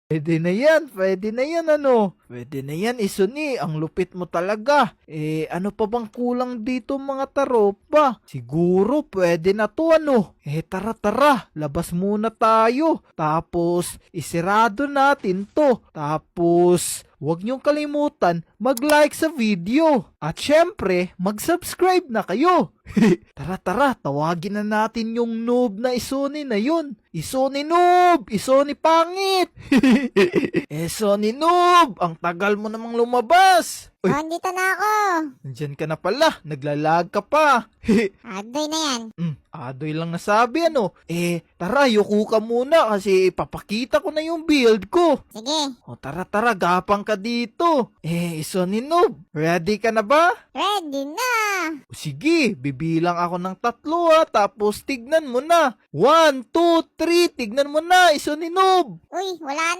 Pwede na yan ano. Pwede na yan, Isuni, ang lupit mo talaga. Ano pa bang kulang dito mga taropa? Siguro pwede na to ano. Tara, labas muna tayo. Tapos, isirado natin to. Tapos, huwag niyong kalimutan mag-like sa video. At syempre, mag-subscribe na kayo. Tara, tawagin na natin yung noob na Isuni na yun. Isuni noob! Isuni pangit! Isuni noob! Ang tagal mo namang lumabas! Uy, Andito na ako. nandyan ka na pala. Naglalag ka pa. Adoy na yan. Adoy lang nasabi ano. Tara, yuko ka muna kasi ipapakita ko na yung build ko. Sige, O tara, gapang ka dito. Isuni noob, ready ka na ba? ready na. O sige, bibilang ako ng 3 tapos tignan mo na. 1, 2, 3, tignan mo na, Isuni noob. Uy, wala